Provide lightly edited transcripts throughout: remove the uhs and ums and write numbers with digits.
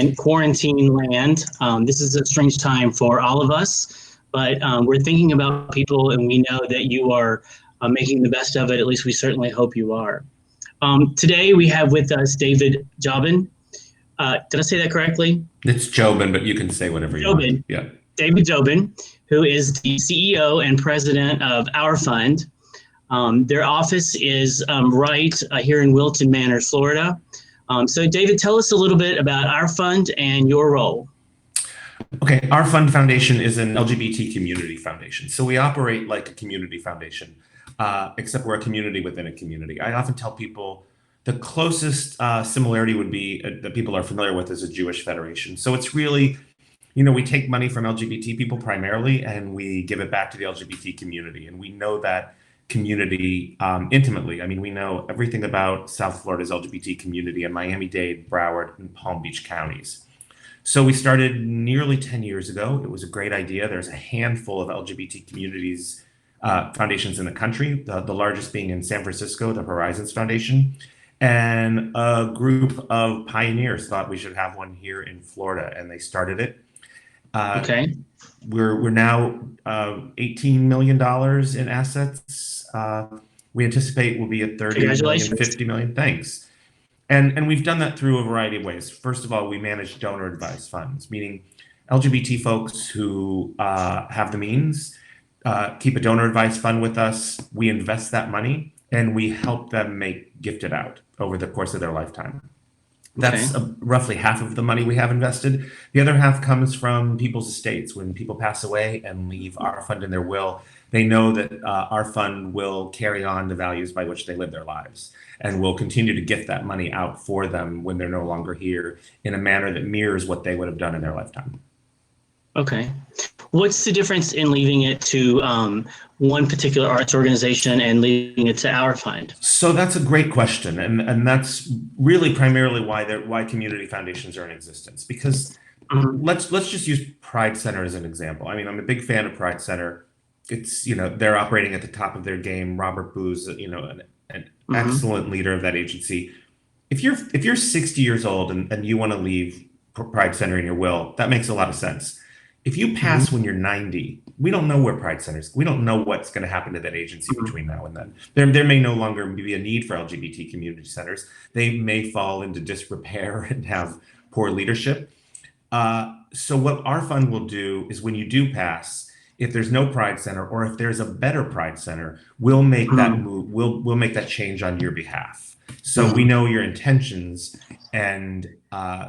in quarantine land. This is a strange time for all of us, but we're thinking about people, and we know that you are making the best of it. At least we certainly hope you are. Today we have with us David Jobin. Did I say that correctly? It's Jobin, but you can say whatever you want. Yeah. David Jobin, who is the CEO and president of Our Fund. Their office is right here in Wilton Manor, Florida. So David, tell us a little bit about Our Fund and your role. Okay, Our Fund Foundation is an LGBT community foundation. So we operate like a community foundation, except we're a community within a community. I often tell people the closest similarity would be that people are familiar with is a Jewish federation. So it's really, we take money from LGBT people primarily, and we give it back to the LGBT community. And we know that community intimately. I mean, we know everything about South Florida's LGBT community in Miami-Dade, Broward, and Palm Beach counties. So we started nearly 10 years ago. It was a great idea. There's a handful of LGBT communities foundations in the country, the largest being in San Francisco, the Horizons Foundation. And a group of pioneers thought we should have one here in Florida, and they started it. Okay. We're now $18 million in assets. We anticipate we'll be at 30 million, 50 million. Thanks. And we've done that through a variety of ways. First of all, we manage donor advised funds, meaning LGBT folks who have the means keep a donor advised fund with us. We invest that money and we help them make gifted out over the course of their lifetime. That's roughly half of the money we have invested. The other half comes from people's estates. When people pass away and leave Our Fund in their will, they know that Our Fund will carry on the values by which they live their lives, and will continue to gift that money out for them when they're no longer here in a manner that mirrors what they would have done in their lifetime. Okay. What's the difference in leaving it to one particular arts organization and leaving it to Our Fund? So that's a great question, and that's really primarily why community foundations are in existence. Because let's just use Pride Center as an example. I mean, I'm a big fan of Pride Center. It's they're operating at the top of their game. Robert Boo's an excellent leader of that agency. If you're 60 years old and you want to leave Pride Center in your will, that makes a lot of sense. If you pass when you're 90, we don't know where Pride Centers. We don't know what's going to happen to that agency between now and then. There may no longer be a need for LGBT community centers. They may fall into disrepair and have poor leadership. So what Our Fund will do is, when you do pass, if there's no Pride Center, or if there's a better Pride Center, we'll make that move. We'll make that change on your behalf. So we know your intentions, and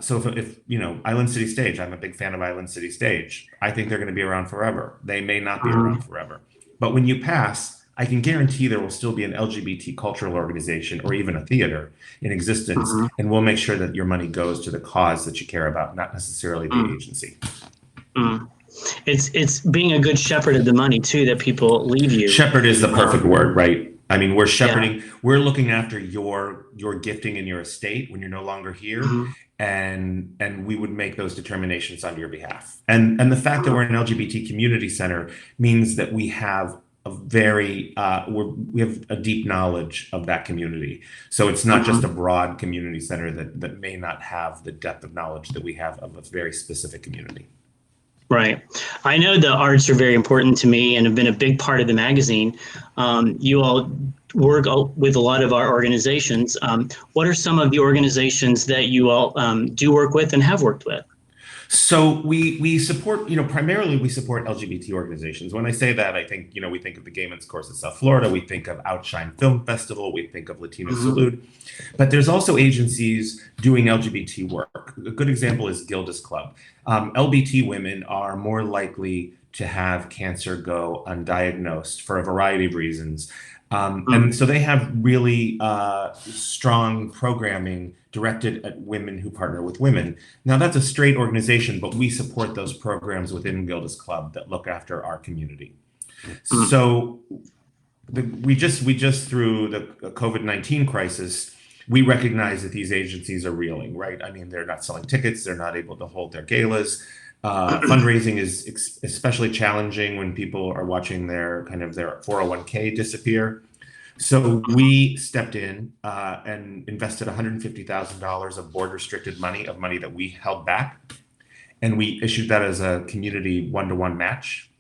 so if Island City Stage, I'm a big fan of Island City Stage. I think they're going to be around forever. They may not be around forever, but when you pass, I can guarantee there will still be an LGBT cultural organization or even a theater in existence, and we'll make sure that your money goes to the cause that you care about, not necessarily the agency. It's being a good shepherd of the money too, that people leave you. Shepherd is the perfect word, right? I mean, we're shepherding, we're looking after your gifting in your estate when you're no longer here, and we would make those determinations on your behalf. And the fact that we're an LGBT community center means that we have we have a deep knowledge of that community. So it's not just a broad community center that may not have the depth of knowledge that we have of a very specific community. Right. I know the arts are very important to me and have been a big part of the magazine. You all work with a lot of our organizations. What are some of the organizations that you all do work with and have worked with? So we support, primarily we support LGBT organizations. When I say that, I think, we think of the Gay Men's Course in South Florida, we think of Outshine Film Festival, we think of Latino Salute, but there's also agencies doing LGBT work. A good example is Gilda's Club. LBT women are more likely to have cancer go undiagnosed for a variety of reasons. And so they have really strong programming directed at women who partner with women. Now, that's a straight organization, but we support those programs within Gilda's Club that look after our community. So we just through the COVID-19 crisis, we recognize that these agencies are reeling, right? I mean, they're not selling tickets, they're not able to hold their galas. Fundraising is especially challenging when people are watching their 401k disappear. So we stepped in and invested $150,000 of board restricted money, of money that we held back. And we issued that as a community one-to-one match.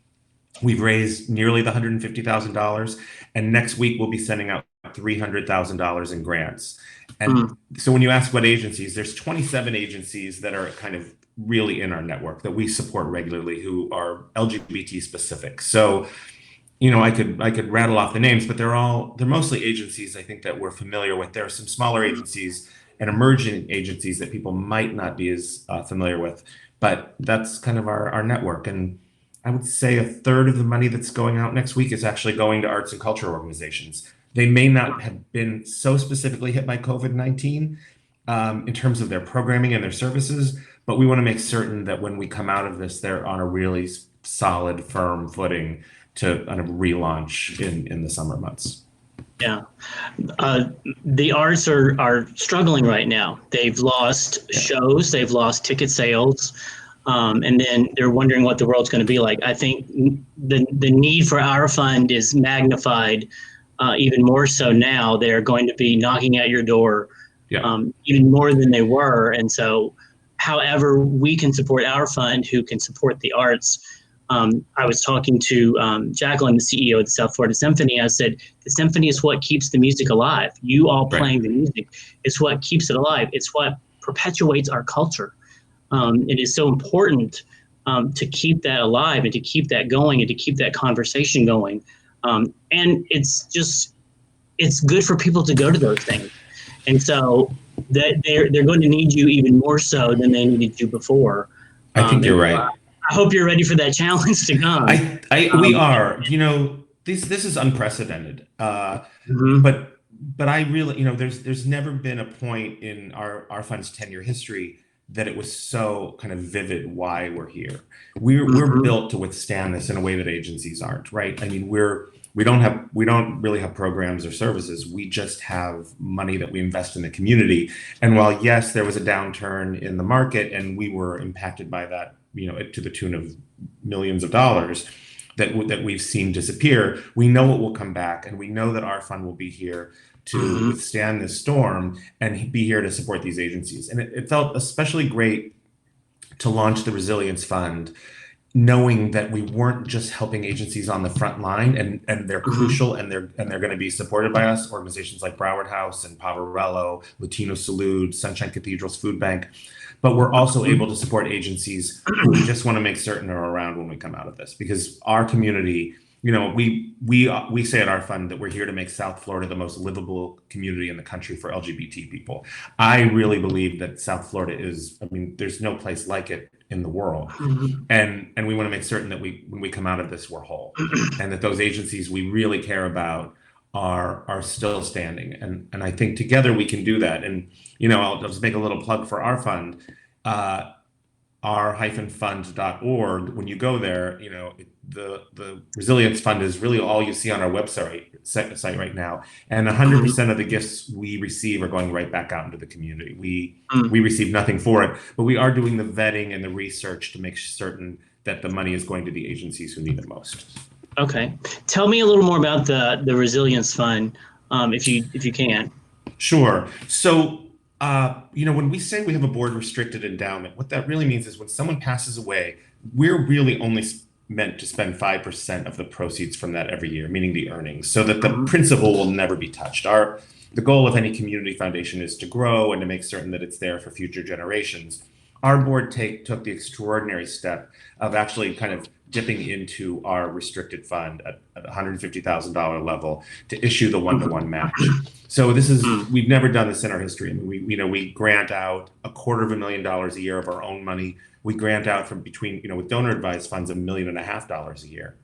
We've raised nearly the $150,000. And next week we'll be sending out $300,000 in grants. And so when you ask what agencies, there's 27 agencies that are kind of really in our network that we support regularly who are LGBT specific. So, you know, I could rattle off the names, but they're mostly agencies I think that we're familiar with. There are some smaller agencies and emerging agencies that people might not be as familiar with, but that's kind of our network. And I would say a third of the money that's going out next week is actually going to arts and culture organizations. They may not have been so specifically hit by COVID-19 in terms of their programming and their services, but we want to make certain that when we come out of this, they're on a really solid, firm footing to kind of relaunch in the summer months. Yeah. The arts are struggling right now. They've lost shows, they've lost ticket sales, and then they're wondering what the world's going to be like. I think the need for our fund is magnified even more so now. They're going to be knocking at your door even more than they were. And so however we can support our fund, who can support the arts. I was talking to Jacqueline, the CEO of the South Florida Symphony. I said, the symphony is what keeps the music alive. You all playing the music is what keeps it alive. It's what perpetuates our culture. It is so important to keep that alive and to keep that going and to keep that conversation going. And it's good for people to go to those things. And so that they're going to need you even more so than they needed you before. I think you're right. I hope you're ready for that challenge to come. We are. You know, this is unprecedented. But I really, you know, there's never been a point in our fund's 10-year history that it was so kind of vivid why we're here. We're built to withstand this in a way that agencies aren't, right? I mean, we don't really have programs or services. We just have money that we invest in the community. And while yes, there was a downturn in the market and we were impacted by that, you know, to the tune of millions of dollars that we've seen disappear, we know it will come back, and we know that our fund will be here to withstand this storm and be here to support these agencies. And it felt especially great to launch the Resilience Fund, knowing that we weren't just helping agencies on the front line, and they're crucial, and they're going to be supported by us, organizations like Broward House and Poverello, Latino Salute, Sunshine Cathedral's Food Bank. But we're also able to support agencies who we just want to make certain are around when we come out of this, because our community, you know, we say at our fund that we're here to make South Florida the most livable community in the country for LGBT people. I really believe that South Florida is, I mean, there's no place like it in the world. And we want to make certain that when we come out of this, we're whole, and that those agencies we really care about are still standing. And I think together we can do that. And, you know, I'll just make a little plug for our fund, r-fund.org. When you go there, you know, the Resilience Fund is really all you see on our website site right now. And 100% of the gifts we receive are going right back out into the community. We receive nothing for it, but we are doing the vetting and the research to make certain that the money is going to the agencies who need it most. Okay. Tell me a little more about the Resilience Fund, if you can. Sure. So, you know, when we say we have a board restricted endowment, what that really means is when someone passes away, we're really only meant to spend 5% of the proceeds from that every year, meaning the earnings, so that the principal will never be touched. The goal of any community foundation is to grow and to make certain that it's there for future generations. Our board took the extraordinary step of actually kind of dipping into our restricted fund at $150,000 level to issue the one-to-one match. So this is, we've never done this in our history. I mean, we grant out $250,000 a year of our own money. We grant out from between, you know, with donor advised funds, $1.5 million a year.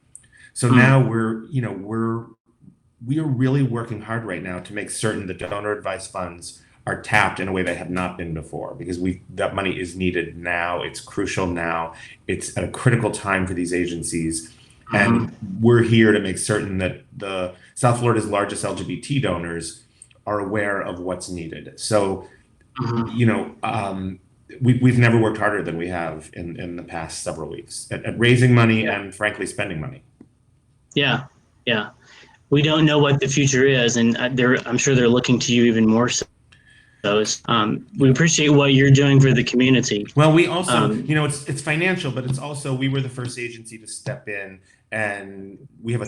So now we are really working hard right now to make certain that donor advised funds are tapped in a way they have not been before, because that money is needed now. It's crucial now. It's at a critical time for these agencies. And we're here to make certain that the South Florida's largest LGBT donors are aware of what's needed. So, you know, we've never worked harder than we have in the past several weeks at raising money and frankly spending money. Yeah. we don't know what the future is, and I'm sure they're looking to you even more so. We appreciate what you're doing for the community. Well, we also, it's financial, but it's also, we were the first agency to step in, and we have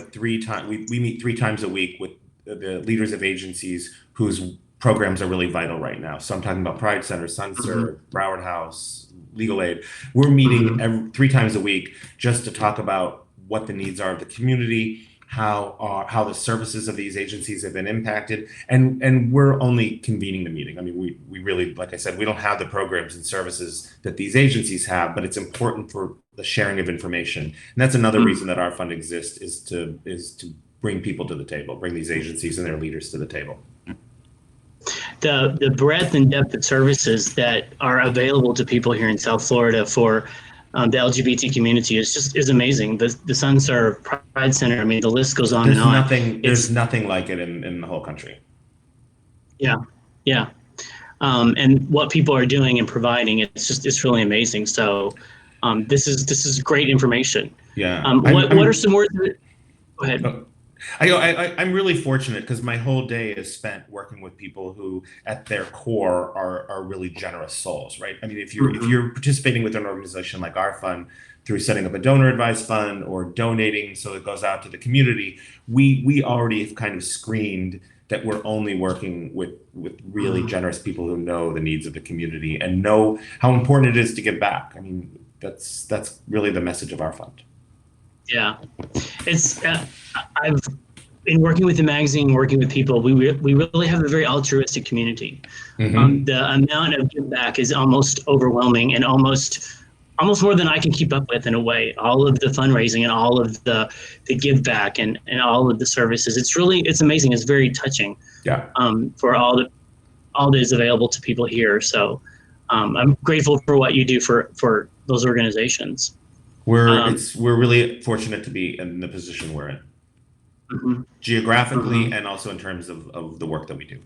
we meet 3 times a week with the leaders of agencies whose programs are really vital right now. So I'm talking about Pride Center, Sunserve, Broward House, Legal Aid. We're meeting 3 times a week just to talk about what the needs are of the community, how the services of these agencies have been impacted, and we're only convening the meeting. I mean, we really, like I said, we don't have the programs and services that these agencies have, but it's important for the sharing of information. And that's another reason that our fund exists, is to bring people to the table, bring these agencies and their leaders to the table. The breadth and depth of services that are available to people here in South Florida for the LGBT community is amazing. The Sunserve, Pride Center, I mean, the list goes on and on. There's nothing like it in the whole country. Yeah, yeah. And what people are doing and providing, it's really amazing. So this is great information. Yeah. What are some words that, go ahead. I'm really fortunate because my whole day is spent working with people who, at their core, are really generous souls, right? I mean, if you're participating with an organization like our fund through setting up a donor advised fund or donating so it goes out to the community, we already have kind of screened that we're only working with really generous people who know the needs of the community and know how important it is to give back. I mean, that's really the message of our fund. Yeah, it's I've been working with the magazine, working with people. We really have a very altruistic community. The amount of give back is almost overwhelming and almost more than I can keep up with in a way. All of the fundraising and all of the give back and all of the services. It's amazing. It's very touching. Yeah. For all that is available to people here. So I'm grateful for what you do for those organizations. We're really fortunate to be in the position we're in, geographically and also in terms of the work that we do.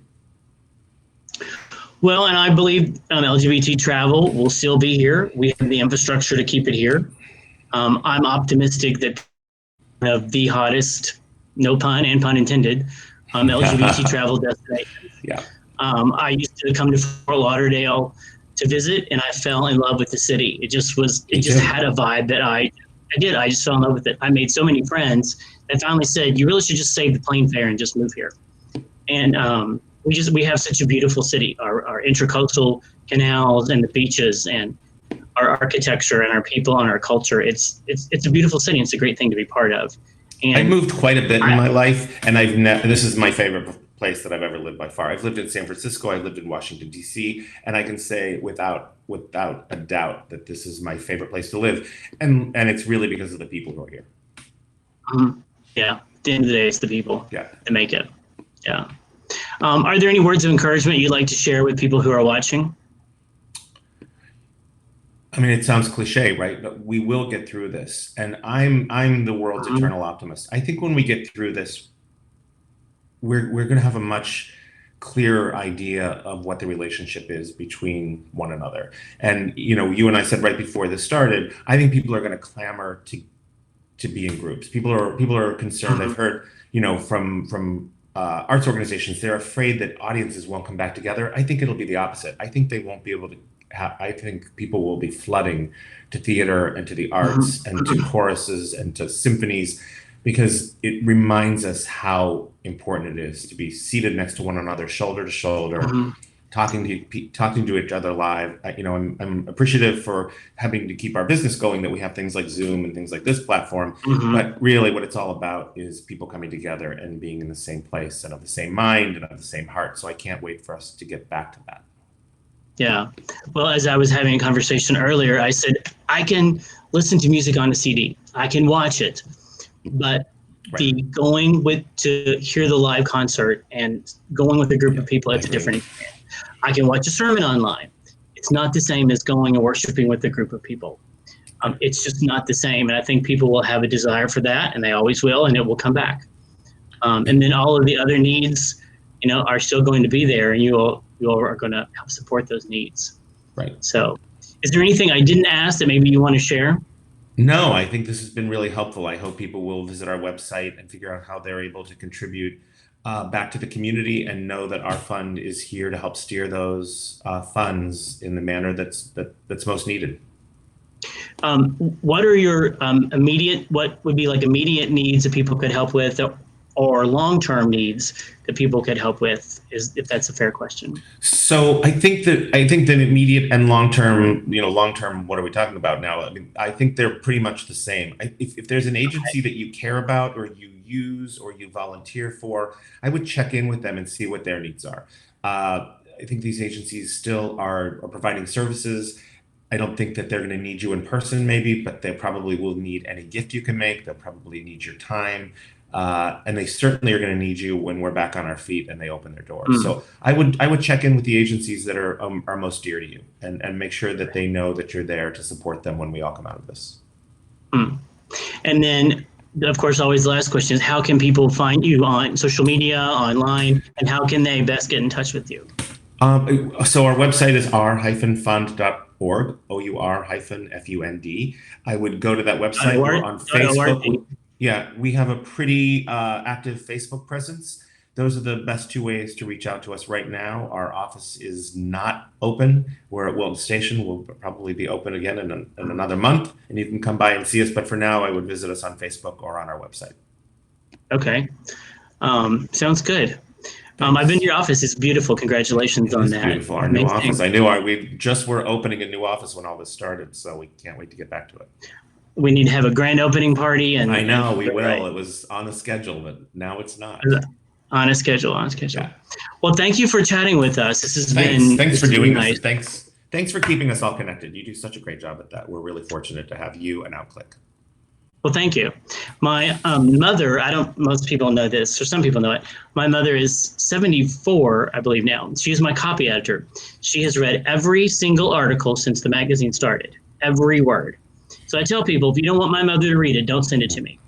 Well, and I believe LGBT travel will still be here. We have the infrastructure to keep it here. I'm optimistic that the hottest, no pun and pun intended, LGBT travel destination. Yeah. I used to come to Fort Lauderdale to visit, and I fell in love with the city. It just had a vibe that I just fell in love with it. I made so many friends that finally said, you really should just save the plane fare and just move here. And we have such a beautiful city, our intracoastal canals and the beaches and our architecture and our people and our culture. It's a beautiful city. And it's a great thing to be part of. And I moved quite a bit in my life, and this is my favorite place that I've ever lived by far. I've lived in San Francisco, I've lived in Washington, D.C., and I can say without a doubt that this is my favorite place to live. And it's really because of the people who are here. Yeah, at the end of the day, it's the people that make it. Yeah. Are there any words of encouragement you'd like to share with people who are watching? I mean, it sounds cliche, right? But we will get through this. And I'm the world's eternal optimist. I think when we get through this, we're going to have a much clearer idea of what the relationship is between one another. And, you and I said right before this started, I think people are going to clamor to be in groups. People are concerned. I've heard, from arts organizations, they're afraid that audiences won't come back together. I think it'll be the opposite. I think they won't be able to I think people will be flooding to theater and to the arts and to choruses and to symphonies, because it reminds us how important it is to be seated next to one another, shoulder to shoulder, talking to each other live. I'm appreciative for having to keep our business going, that we have things like Zoom and things like this platform. But really what it's all about is people coming together and being in the same place and of the same mind and of the same heart. So I can't wait for us to get back to that. Yeah. Well, as I was having a conversation earlier, I said, I can listen to music on a CD. I can watch it. But the going to hear the live concert and going with a group of people, it's a different experience. I can watch a sermon online. It's not the same as going and worshiping with a group of people. It's just not the same. And I think people will have a desire for that, and they always will, and it will come back. And then all of the other needs, are still going to be there, and you all are going to help support those needs. Right. So is there anything I didn't ask that maybe you want to share? No, I think this has been really helpful. I hope people will visit our website and figure out how they're able to contribute back to the community, and know that our fund is here to help steer those funds in the manner that's most needed. What are your what would be like immediate needs that people could help with, or long-term needs that people could help with, if that's a fair question? So I think that immediate and long term, long term, what are we talking about now? I mean, I think they're pretty much the same. If there's an agency that you care about, or you use, or you volunteer for, I would check in with them and see what their needs are. I think these agencies still are providing services. I don't think that they're going to need you in person, maybe, but they probably will need any gift you can make. They'll probably need your time. And they certainly are going to need you when we're back on our feet and they open their doors. So I would check in with the agencies that are most dear to you, and make sure that they know that you're there to support them when we all come out of this. And then, of course, always the last question is, how can people find you on social media, online, and how can they best get in touch with you? So our website is r-fund.org, our-fund. I would go to that website. We're on Facebook. Yeah, we have a pretty active Facebook presence. Those are the best two ways to reach out to us right now. Our office is not open. We're at Wilton Station. We'll probably be open again in another month, and you can come by and see us. But for now, I would visit us on Facebook or on our website. Okay. Sounds good. I've been to your office. It's beautiful. Congratulations on that. Beautiful. Our new office. I knew we just were opening a new office when all this started, so we can't wait to get back to it. We need to have a grand opening party. And I know we will. Right. It was on the schedule, but now it's not. On a schedule. Yeah. Well, thank you for chatting with us. This has been. Thanks for doing this. Thanks for keeping us all connected. You do such a great job at that. We're really fortunate to have you and OutClique. Well, thank you. My mother, most people know this, or some people know it. My mother is 74, I believe now. She's my copy editor. She has read every single article since the magazine started, every word. So I tell people, if you don't want my mother to read it, don't send it to me.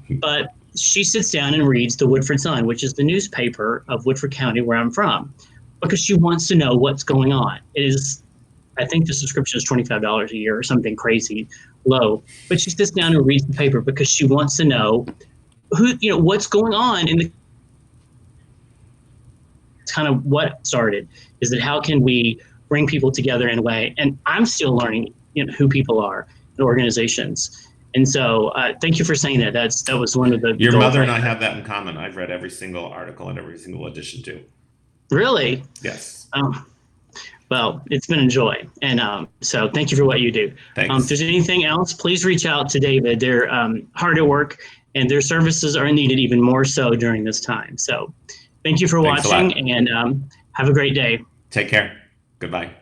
But she sits down and reads the Woodford Sun, which is the newspaper of Woodford County, where I'm from, because she wants to know what's going on. It is, I think the subscription is $25 a year or something crazy low, but she sits down and reads the paper because she wants to know what's going on in the. It's kind of what started, is that how can we bring people together in a way, and I'm still learning who people are in organizations. And so thank you for saying that. That was one of the. Your mother and I have that in common. I've read every single article and every single edition too. Really? Yes. Well, it's been a joy. And so thank you for what you do. Thanks. If there's anything else, please reach out to David. They're hard at work, and their services are needed even more so during this time. So thank you for watching, and have a great day. Take care. Goodbye.